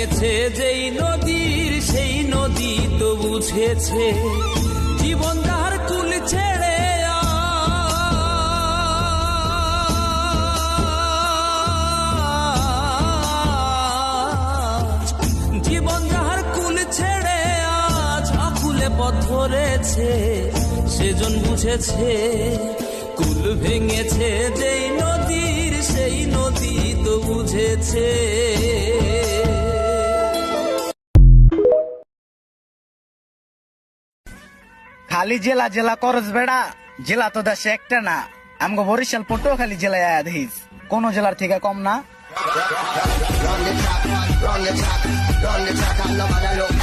ভেঙেছে যেই নদীর সেই নদী তো বুঝেছে জীবন তার কুল ছেড়ে জীবন যাহার কুল ছেড়ে আজ আকুলে পথ ধরেছে সেজন বুঝেছে কুল ভেঙেছে যেই নদীর সেই নদী তো বুঝেছে। খালি জেলা জেলা করস বেড়া, জেলা তো দেশে একটা না, আমগো বরিশাল পটুয়াখালী জেলায় আয়া দেখিস কোন জেলার থেকে কম না। Run the track, run the track, and nobody look.